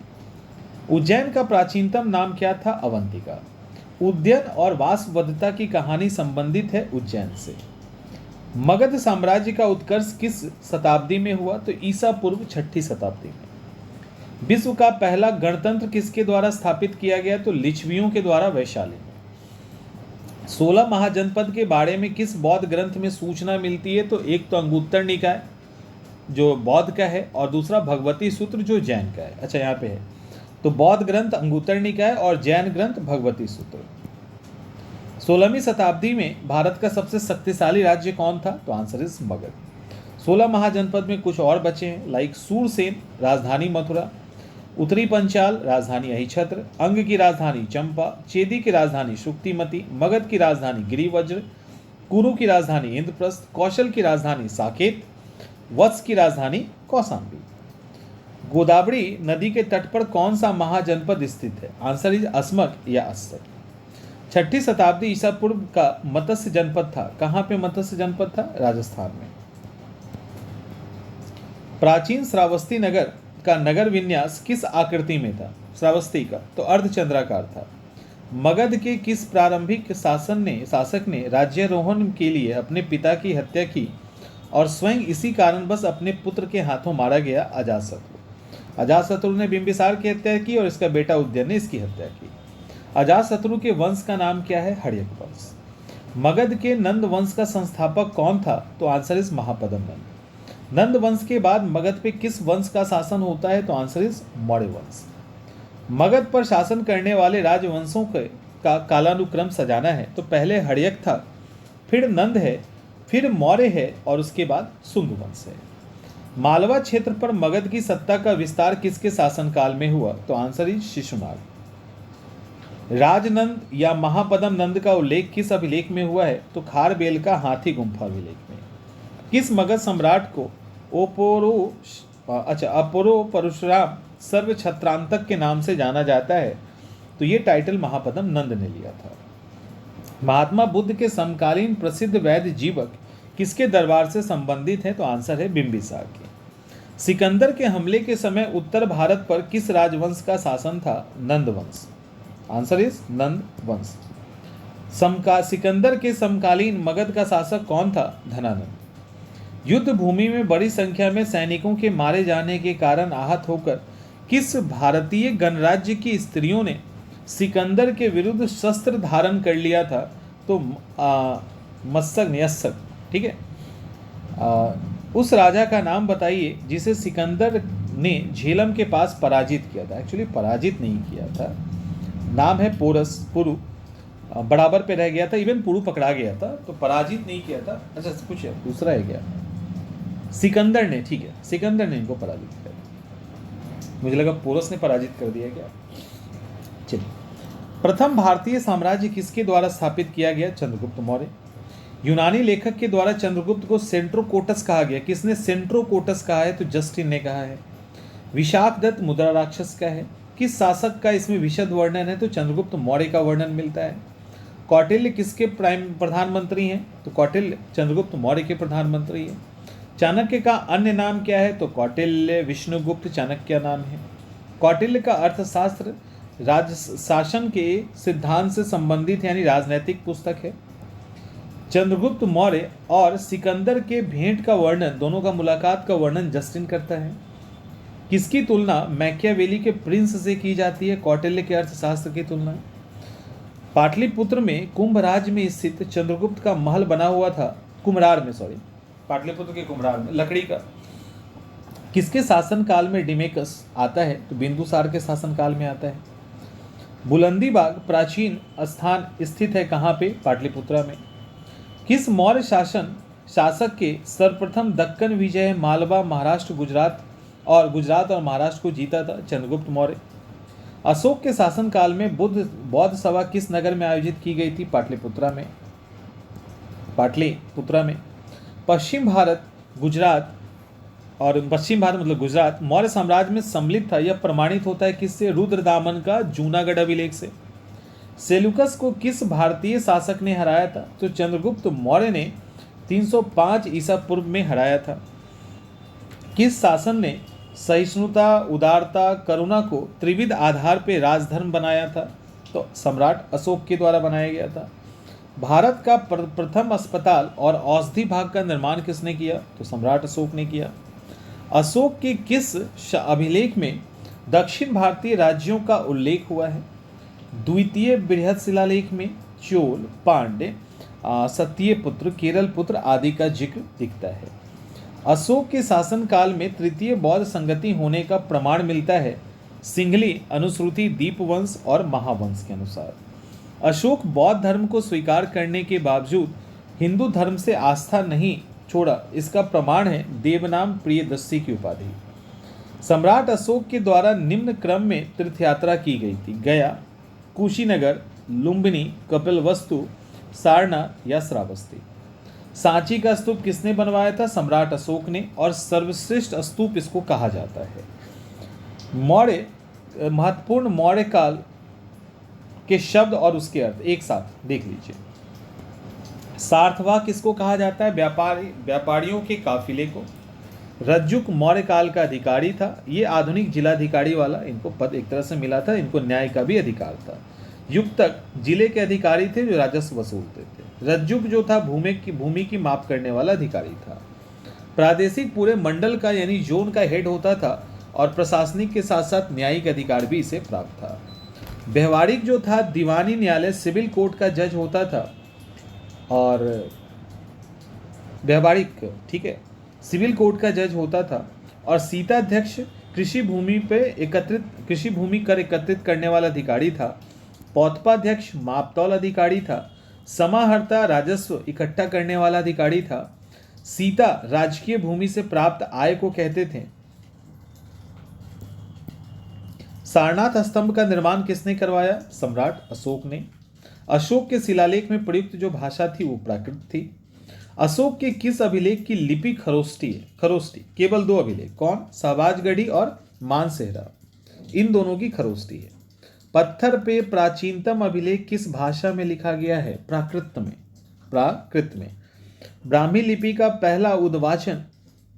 उज्जैन का प्राचीनतम नाम क्या था? अवंतिका। उदयन और वासवदत्ता की कहानी संबंधित है उज्जैन से। मगध साम्राज्य का उत्कर्ष किस शताब्दी में हुआ? तो ईसा पूर्व 6ठी शताब्दी में। विश्व का पहला गणतंत्र किसके द्वारा स्थापित किया गया? तो लिच्छवियों के द्वारा वैशाली में। 16 महाजनपद के बारे में किस बौद्ध ग्रंथ में सूचना मिलती है? तो एक तो अंगुत्तर निकाय जो बौद्ध का है और दूसरा भगवती सूत्र जो जैन का है। अच्छा, यहाँ पे है तो बौद्ध ग्रंथ अंगुत्तर निकाय और जैन ग्रंथ भगवती सूत्र। 16वीं शताब्दी में भारत का सबसे शक्तिशाली राज्य कौन था? तो आंसर इज मगध। 16 महाजनपद में कुछ और बचे हैं, लाइक सूरसेन राजधानी मथुरा, उत्तरी पंचाल राजधानी अहिछत्र, अंग की राजधानी चंपा, चेदी की राजधानी शुक्तिमती, मगध की राजधानी गिरिवज्र, कुरु की राजधानी इंद्रप्रस्थ, कौशल की राजधानी साकेत, वत्स की राजधानी कौशाम्बी। गोदावरी नदी के तट पर कौन सा महाजनपद स्थित है? आंसर इज अस्मक या अस्सर। 6ठी शताब्दी ईसा पूर्व का मत्स्य जनपद था। कहाँ पे मत्स्य जनपद था? राजस्थान में। प्राचीन श्रावस्ती नगर का नगर विन्यास किस आकृति में था? श्रावस्ती का तो अर्धचंद्राकार था। मगध के किस प्रारंभिक शासक ने राज्यारोहण के लिए अपने पिता की हत्या की और स्वयं इसी कारणवश अपने पुत्र के हाथों मारा गया? अजातशत्रु। अजातशत्रु ने बिंबिसार की हत्या की और इसका बेटा उदयन ने इसकी हत्या की। अजातशत्रु के वंश का नाम क्या है? हर्यक वंश। मगध के नंद वंश का संस्थापक कौन था? तो आंसर इज महापद्म नंद। नंद वंश के बाद मगध पे किस वंश का शासन होता है? तो आंसर इज मौर्य वंश। मगध पर शासन करने वाले राजवंशों का कालानुक्रम सजाना है तो पहले हर्यक था, फिर नंद है, फिर मौर्य है और उसके बाद सुंग वंश है। मालवा क्षेत्र पर मगध की सत्ता का विस्तार किसके शासनकाल में हुआ? तो आंसर इज शिशुनाग। राजनंद या महापद्म नंद का उल्लेख किस अभिलेख में हुआ है? तो खारबेल का हाथी गुम्फा अभिलेख में। किस मगध सम्राट को अपोरो परशुराम सर्व छत्रांतक के नाम से जाना जाता है? तो ये टाइटल महापद्म नंद ने लिया था। महात्मा बुद्ध के समकालीन प्रसिद्ध वैद्य जीवक किसके दरबार से संबंधित है? तो आंसर है बिंबिसार के। सिकंदर के हमले के समय उत्तर भारत पर किस राजवंश का शासन था? नंद वंश। आंसर इज नंद वंश। सिकंदर के समकालीन मगध का शासक कौन था? धनानंद। युद्ध भूमि में बड़ी संख्या में सैनिकों के मारे जाने के कारण आहत होकर किस भारतीय गणराज्य की स्त्रियों ने सिकंदर के विरुद्ध शस्त्र धारण कर लिया था? तो मत्सक। ठीक है। उस राजा का नाम बताइए जिसे सिकंदर ने झेलम के पास पराजित किया था। एक्चुअली पराजित नहीं किया था, नाम है पोरस। पुरु बराबर पे रह गया था, इवन पुरु पकड़ा गया था, तो पराजित नहीं किया था। अच्छा कुछ है दूसरा है क्या? सिकंदर ने, ठीक है, सिकंदर ने इनको पराजित किया। मुझे लगा पोरस ने पराजित कर दिया क्या। चलिए, प्रथम भारतीय साम्राज्य किसके द्वारा स्थापित किया गया? चंद्रगुप्त मौर्य। यूनानी लेखक के द्वारा चंद्रगुप्त को सेंट्रोकोटस कहा गया। किसने सेंट्रोकोटस कहा है? तो जस्टिन ने कहा है। विशाखदत्त मुद्रा राक्षस का है। किस शासक का इसमें विशद वर्णन है? तो चंद्रगुप्त मौर्य का वर्णन मिलता है। कौटिल्य किसके प्रधानमंत्री हैं? तो कौटिल्य चंद्रगुप्त मौर्य के प्रधानमंत्री हैं। चाणक्य का अन्य नाम क्या है? तो कौटिल्य विष्णुगुप्त चाणक्य नाम है। कौटिल्य का अर्थशास्त्र राज शासन के सिद्धांत से संबंधित यानी राजनैतिक पुस्तक है। चंद्रगुप्त मौर्य और सिकंदर के भेंट का वर्णन, दोनों का मुलाकात का वर्णन जस्टिन करता है। किसकी तुलना मैकियावेली के प्रिंस से की जाती है? कौटिल्य के अर्थशास्त्र की तुलना। पाटलिपुत्र में कुंभराज में स्थित चंद्रगुप्त का महल बना हुआ था, पाटलिपुत्र के कुम्हरार में लकड़ी का। किसके शासनकाल में डिमेकस आता है? तो बिंदुसार के शासनकाल में आता है। बुलंदीबाग प्राचीन स्थान स्थित है कहाँ पे? पाटलिपुत्रा में। किस मौर्य शासक के सर्वप्रथम दक्कन विजय मालवा महाराष्ट्र गुजरात और महाराष्ट्र को जीता था? चंद्रगुप्त मौर्य। अशोक के शासनकाल में बौद्ध सभा किस नगर में आयोजित की गई थी? पाटलिपुत्रा में। पश्चिम भारत मतलब गुजरात मौर्य साम्राज्य में सम्मिलित था, यह प्रमाणित होता है किससे? रुद्रदामन का जूनागढ़ अभिलेख से। सेल्यूकस को किस भारतीय शासक ने हराया था? तो चंद्रगुप्त मौर्य ने 305 ईसा पूर्व में हराया था। किस शासन ने सहिष्णुता, उदारता, करुणा को त्रिविध आधार पर राजधर्म बनाया था? तो सम्राट अशोक के द्वारा बनाया गया था। भारत का प्रथम अस्पताल और औषधि भाग का निर्माण किसने किया? तो सम्राट अशोक ने किया। अशोक के किस अभिलेख में दक्षिण भारतीय राज्यों का उल्लेख हुआ है? द्वितीय बृहद शिलालेख में चोल, पांड्य, सत्यपुत्र, केरल पुत्र आदि का जिक्र दिखता है। अशोक के शासनकाल में तृतीय बौद्ध संगति होने का प्रमाण मिलता है सिंघली, अनुश्रुति, दीपवंश और महावंश के अनुसार। अशोक बौद्ध धर्म को स्वीकार करने के बावजूद हिंदू धर्म से आस्था नहीं छोड़ा, इसका प्रमाण है देवनाम प्रियदर्शी की उपाधि। सम्राट अशोक के द्वारा निम्न क्रम में तीर्थयात्रा की गई थी: गया, कुशीनगर, लुम्बिनी, कपिलवस्तु, सारनाथ या श्रावस्ती। सांची का स्तूप किसने बनवाया था? सम्राट अशोक ने, और सर्वश्रेष्ठ स्तूप इसको कहा जाता है। महत्वपूर्ण मौर्य काल के शब्द और उसके अर्थ एक साथ देख लीजिए। सार्थवाह किसको कहा जाता है? व्यापारियों के काफिले को। रज्जुक मौर्य काल का अधिकारी था, ये आधुनिक जिलाधिकारी वाला इनको पद एक तरह से मिला था, इनको न्याय का भी अधिकार था। युक्तक जिले के अधिकारी थे जो राजस्व वसूलते थे। रज्जुक जो था भूमि की माप करने वाला अधिकारी था। प्रादेशिक पूरे मंडल का यानी जोन का हेड होता था और प्रशासनिक के साथ साथ न्यायिक अधिकार भी इसे प्राप्त था। व्यवहारिक जो था, दीवानी न्यायालय सिविल कोर्ट का जज होता था, और व्यवहारिक, ठीक है, सिविल कोर्ट का जज होता था। और सीताध्यक्ष कृषि भूमि कर एकत्रित करने वाला अधिकारी था। पौतपाध्यक्ष मापतौल अधिकारी था। समाहर्ता राजस्व इकट्ठा करने वाला अधिकारी था। सीता राजकीय भूमि से प्राप्त आय को कहते थे। सारनाथ स्तंभ का निर्माण किसने करवाया? सम्राट अशोक ने। अशोक के शिलालेख में प्रयुक्त जो भाषा थी वो प्राकृत थी। अशोक के किस अभिलेख की लिपि खरोष्टी है? खरोष्टी केवल 2 अभिलेख, कौन? शाहबाजगढ़ी और मानसेहरा, इन दोनों की खरोष्टी है। पत्थर पे प्राचीनतम अभिलेख किस भाषा में लिखा गया है? प्राकृत में। प्राकृत में। ब्राह्मी लिपि का पहला उद्वाचन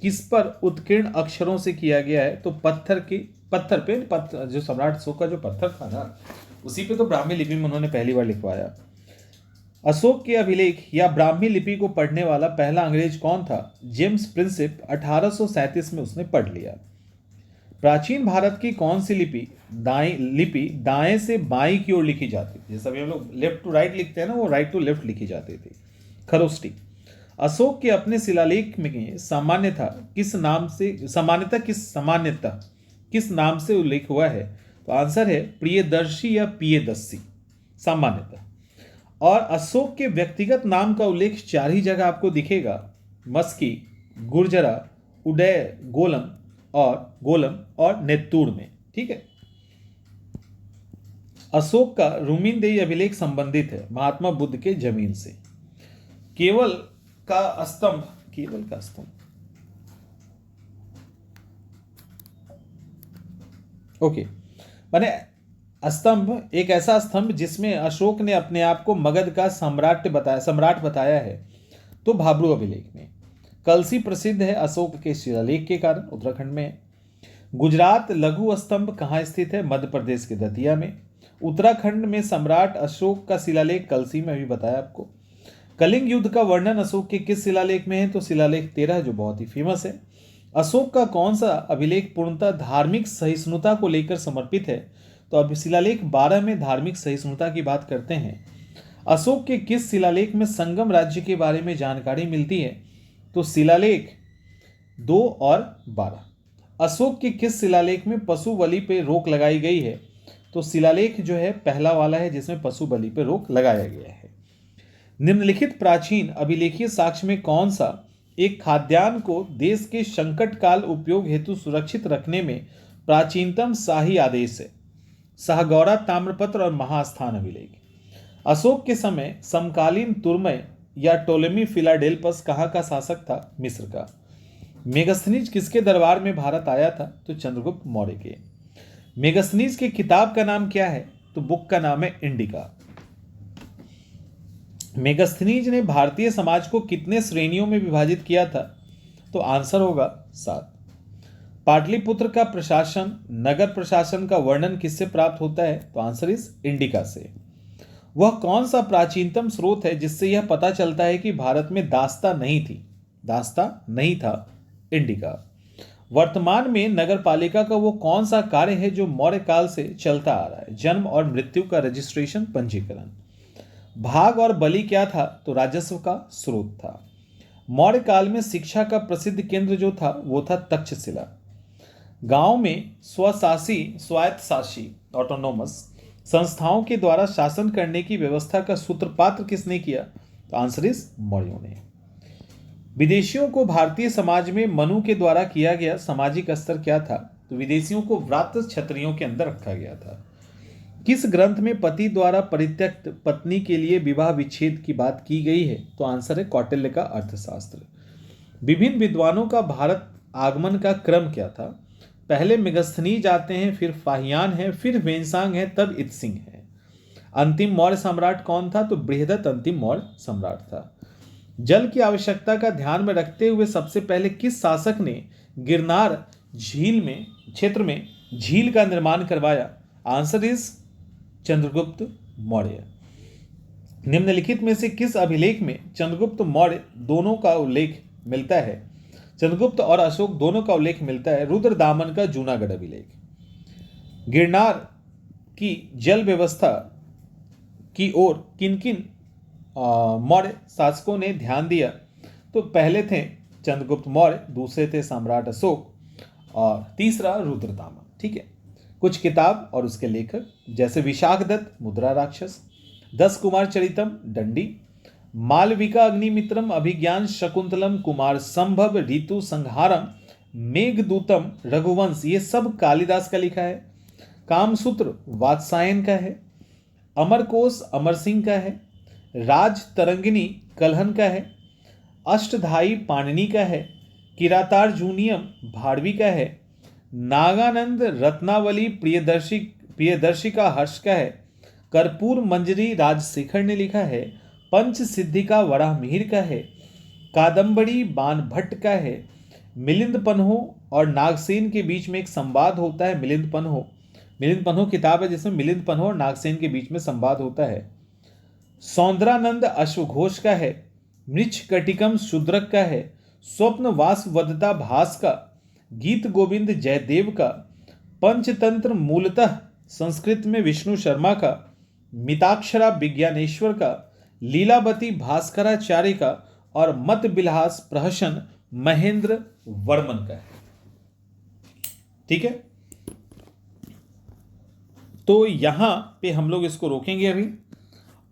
किस पर उत्कीर्ण अक्षरों से किया गया है? तो पत्थर पे जो सम्राट अशोक का जो पत्थर था ना, उसी पे तो ब्राह्मी लिपि में उन्होंने पहली बार लिखवाया। अशोक के अभिलेख या ब्राह्मी लिपि को पढ़ने वाला पहला अंग्रेज कौन था? जेम्स प्रिंसिप, 1837 में उसने पढ़ लिया। प्राचीन भारत की कौन सी लिपि दाएं से बाएं की ओर लिखी जाती थी? जैसे अभी हम लोग लेफ्ट टू राइट लिखते हैं ना, वो राइट टू लेफ्ट लिखी जाती थी। खरोष्टी। अशोक के अपने शिलालेख में सामान्यतः किस नाम से उल्लेख हुआ है? तो आंसर है प्रियदर्शी या पियदस्सी, सामान्यतः। और अशोक के व्यक्तिगत नाम का उल्लेख 4 ही जगह आपको दिखेगा, मस्की, गुर्जरा, उदय गोलम और नेत्तूर में, ठीक है। अशोक का रूमिनदेही अभिलेख संबंधित है महात्मा बुद्ध के जमीन से। केवल का स्तंभ, ओके, माने स्तंभ एक ऐसा स्तंभ जिसमें अशोक ने अपने आप को मगध का सम्राट बताया है, तो भाब्रू अभिलेख में। कलसी प्रसिद्ध है अशोक के शिलालेख के कारण, उत्तराखंड में है। गुजरात लघु स्तंभ कहाँ स्थित है? मध्य प्रदेश के दतिया में। उत्तराखंड में सम्राट अशोक का शिलालेख कलसी में भी बताया आपको। कलिंग युद्ध का वर्णन अशोक के किस शिलालेख में है? तो शिलालेख 13, जो बहुत ही फेमस है। अशोक का कौन सा अभिलेख पूर्णतः धार्मिक सहिष्णुता को लेकर समर्पित है? तो अब शिलालेख 12 में धार्मिक सहिष्णुता की बात करते हैं। अशोक के किस शिलालेख में संगम राज्य के बारे में जानकारी मिलती है? तो शिलालेख 2 और 12। अशोक के किस शिलालेख में पशु बलि पे रोक लगाई गई है? तो शिलालेख जो है पहला वाला है जिसमें पशु बलि पे रोक लगाया गया है। निम्नलिखित प्राचीन अभिलेखीय साक्ष्य में कौन सा एक खाद्यान्न को देश के संकट काल उपयोग हेतु सुरक्षित रखने में प्राचीनतम शाही आदेश है? सहगौरा ताम्रपत्र और महास्थान अभिलेख। अशोक के समय समकालीन तुर्मय या टोलेमी फिलाडेल्फस कहाँ का शासक था? मिस्र का। मेगस्थनीज किसके दरबार में भारत आया था? तो चंद्रगुप्त मौर्य के। मेगस्थनीज के किताब का नाम क्या है? तो बुक का नाम है इंडिका। मेगस्थनीज ने भारतीय समाज को कितने श्रेणियों में विभाजित किया था? तो आंसर होगा 7। पाटलिपुत्र का प्रशासन, नगर प्रशासन का वर्णन किससे प्राप्त होता है? तो आंसर इस इंडिका से। वह कौन सा प्राचीनतम स्रोत है जिससे यह पता चलता है कि भारत में दास्ता नहीं थी? दास्ता नहीं था, इंडिका। वर्तमान में नगर पालिका का वो कौन सा कार्य है जो मौर्य काल से चलता आ रहा है? जन्म और मृत्यु का रजिस्ट्रेशन, पंजीकरण। भाग और बलि क्या था? तो राजस्व का स्रोत था। मौर्य काल में शिक्षा का प्रसिद्ध केंद्र जो था वो था तक्षशिला। गांव में स्वायत्तशासी ऑटोनोमस संस्थाओं के द्वारा शासन करने की व्यवस्था का सूत्रपात किसने किया? तो आंसर इस मौर्यों ने। विदेशियों को भारतीय समाज में मनु के द्वारा किया गया सामाजिक स्तर क्या था? तो विदेशियों को व्रत छत्रियों के अंदर रखा गया था। किस ग्रंथ में पति द्वारा परित्यक्त पत्नी के लिए विवाह विच्छेद की बात की गई है? तो आंसर है कौटिल्य का अर्थशास्त्र। विभिन्न विद्वानों का भारत आगमन का क्रम क्या था? पहले मेगस्थनीज आते हैं, फिर फाहियान है, फिर वेनसांग है, तब इत्सिंग है। अंतिम मौर्य सम्राट कौन था? तो बृहदत्त अंतिम मौर्य सम्राट था। जल की आवश्यकता का ध्यान में रखते हुए सबसे पहले किस शासक ने गिरनार क्षेत्र में झील का निर्माण करवाया? Answer is Chandragupta Maurya. निम्नलिखित में से किस अभिलेख में चंद्रगुप्त मौर्य दोनों का उल्लेख मिलता है? चंद्रगुप्त और अशोक दोनों का उल्लेख मिलता है रुद्रदामन का जूनागढ़ अभिलेख। गिरनार की जल व्यवस्था की ओर किन किन मौर्य शासकों ने ध्यान दिया? तो पहले थे चंद्रगुप्त मौर्य, दूसरे थे सम्राट अशोक और तीसरा रुद्रदामन। ठीक है, कुछ किताब और उसके लेखक जैसे विशाखदत्त मुद्रा राक्षस, 10 कुमार चरितम दंडी, मालविका अग्निमित्रम अभिज्ञान शकुंतलम कुमार संभव ऋतु संहारम मेघदूतम रघुवंश, ये सब कालिदास का लिखा है। कामसूत्र वात्सायन का है। अमरकोश अमर सिंह का है। राज तरंगिनी कलहन का है। अष्टधाई पाणिनि का है। किरातार्जुनियम भाड़वी का है। नागानंद रत्नावली प्रियदर्शी का हर्ष का है। कर्पूर मंजरी राजशेखर ने लिखा है। पंच सिद्धि का वराहमिहिर का है। कादम्बरी बाण भट्ट का है। मिलिंद पन्हो और नागसेन के बीच में एक संवाद होता है। मिलिंद पन्हो किताब है जिसमें मिलिंद पन्हो और नागसेन के बीच में संवाद होता है। सौंदरानंद अश्वघोष का है। मृच्छ कटिकम शूद्रक का है। स्वप्न वासवदता भास का। गीत गोविंद जयदेव का। पंचतंत्र मूलतः संस्कृत में विष्णु शर्मा का। मिताक्षरा विज्ञानेश्वर का। लीलावती भास्कराचार्य का और मत बिलहास प्रहसन महेंद्र वर्मन का है। ठीक है, तो यहां पे हम लोग इसको रोकेंगे अभी,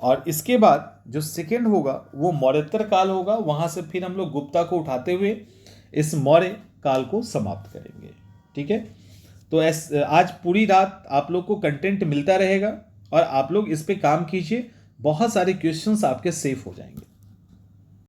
और इसके बाद जो सेकेंड होगा वो मौर्योत्तर काल होगा। वहां से फिर हम लोग गुप्ता को उठाते हुए इस मौर्य काल को समाप्त करेंगे। ठीक है, तो आज पूरी रात आप लोग को कंटेंट मिलता रहेगा और आप लोग इस पे काम कीजिए, बहुत सारे क्वेश्चंस आपके सेफ हो जाएंगे।